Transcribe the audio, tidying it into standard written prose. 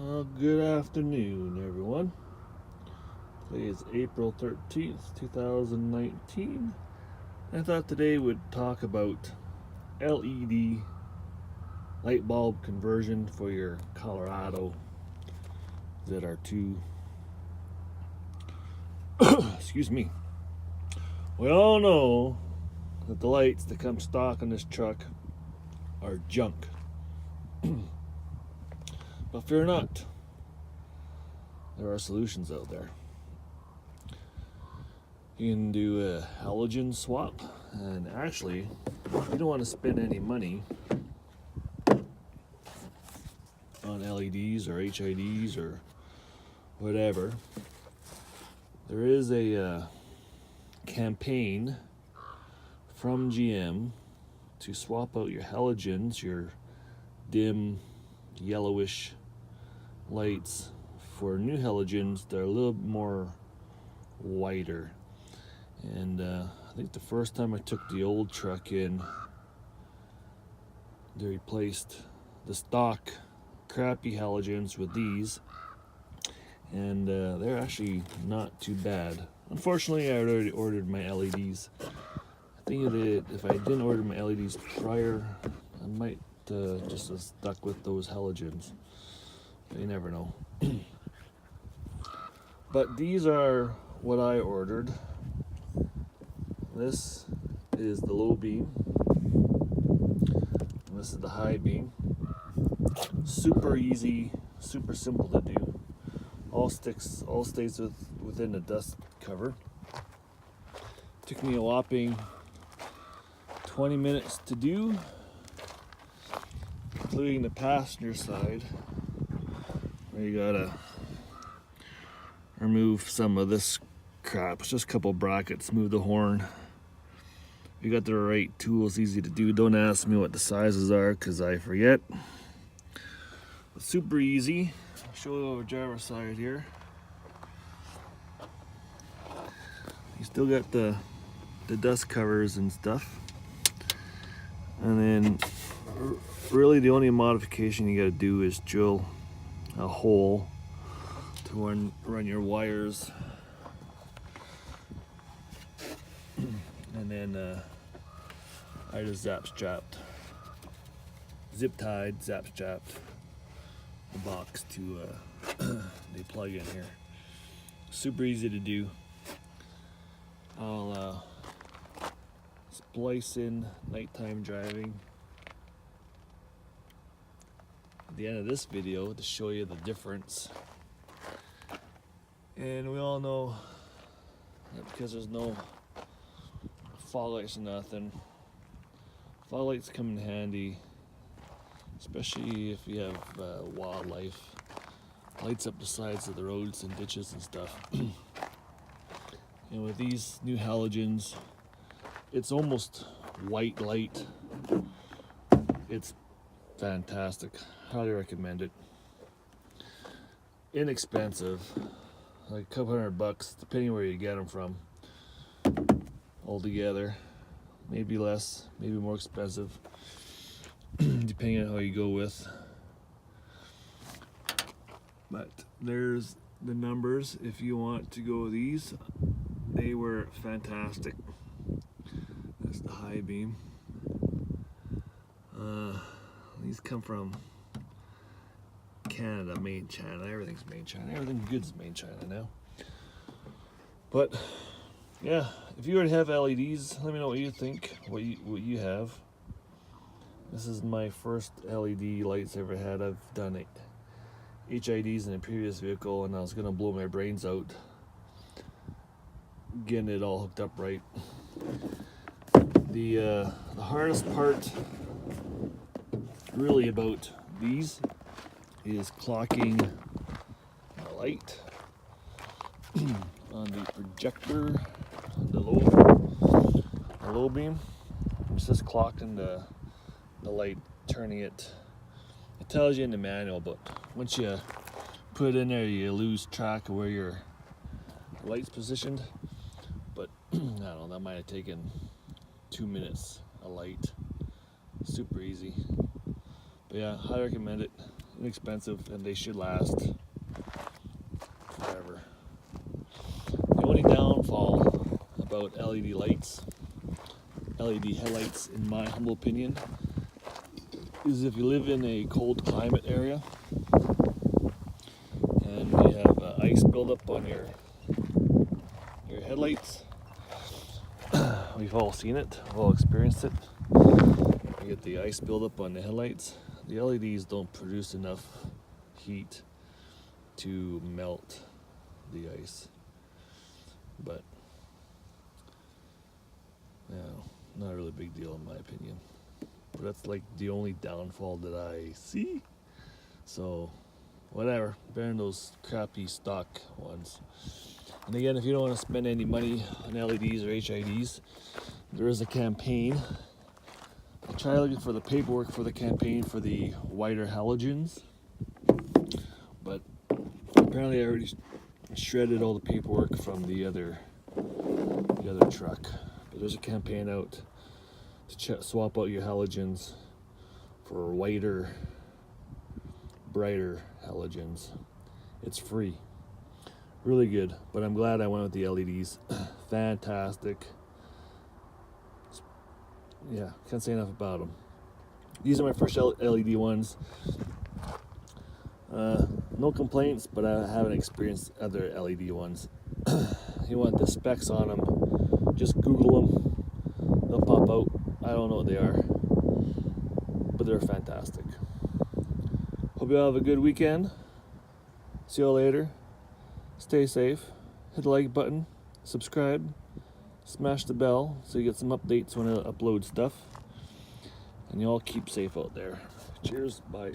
Good afternoon, everyone. Today is April 13th, 2019. I thought today we'd talk about LED light bulb conversion for your Colorado ZR2. Excuse me. We all know that the lights that come stock on this truck are junk. But fear not, there are solutions out there. You can do a halogen swap, and actually, if you don't want to spend any money on LEDs or HIDs or whatever, there is a campaign from GM to swap out your halogens, your dim yellowish lights, for new halogens that are a little more whiter. And I think the first time I took the old truck in, they replaced the stock crappy halogens with these, and they're actually not too bad. Unfortunately, I already ordered my LEDs. I think that if I didn't order my LEDs prior, I might just have stuck with those halogens. You never know. But these are what I ordered. This is the low beam. And this is the high beam. Super easy, super simple to do. All stays within the dust cover. Took me a whopping 20 minutes to do, including the passenger side, where you gotta remove some of this crap. It's just a couple brackets, move the horn. You got the right tools, easy to do. Don't ask me what the sizes are because I forget. But super easy. I'll show you over driver's side here. You still got the dust covers and stuff. And then really the only modification you got to do is drill a hole to run your wires, and then I just zip tied the box to the plug in here. Super easy to do. I'll splice in nighttime driving at the end of this video to show you the difference. And we all know that because there's no fog lights or nothing, fog lights come in handy, especially if you have wildlife. Lights up the sides of the roads and ditches and stuff. And with these new halogens, it's almost white light. It's fantastic. Highly recommend it. Inexpensive, like a couple $100, depending where you get them from. Altogether, maybe less, maybe more expensive, depending on how you go with. But there's the numbers if you want to go with these. They were fantastic. That's the high beam. These come from Canada, made in China. Everything's made in China. Everything good's made in China now. But yeah, if you already have LEDs, let me know what you think, what you have. This is my first LED lights I ever had. I've done HIDs in a previous vehicle, and I was gonna blow my brains out getting it all hooked up right. The hardest part really about these is clocking the light on the projector, on the low beam. It's just clocking the light, turning it. It tells you in the manual, but once you put it in there, you lose track of where your light's positioned. But I don't know, that might have taken 2 minutes a light. Super easy. But yeah, highly recommend it. inexpensive, and they should last forever. The only downfall about LED lights, LED headlights, in my humble opinion, is if you live in a cold climate area and you have ice buildup on your headlights. We've all seen it, we've all experienced it. You get the ice buildup on the headlights. The LEDs don't produce enough heat to melt the ice, but yeah, not a really big deal in my opinion. But that's like the only downfall that I see. So whatever, better than those crappy stock ones. And again, if you don't want to spend any money on LEDs or HIDs, there is a campaign. I'll try looking for the paperwork for the campaign for the whiter halogens, but apparently I already shredded all the paperwork from the other truck. But there's a campaign out to swap out your halogens for whiter, brighter halogens. It's free. Really good, but I'm glad I went with the LEDs. Fantastic. Yeah, can't say enough about them. These are my first LED ones. No complaints, but I haven't experienced other LED ones. You want the specs on them, just Google them. They'll pop out. I don't know what they are, but they're fantastic. Hope you all have a good weekend. See you all later. Stay safe. Hit the like button. Subscribe. Smash the bell so you get some updates when I upload stuff. And you all keep safe out there. Cheers. Bye.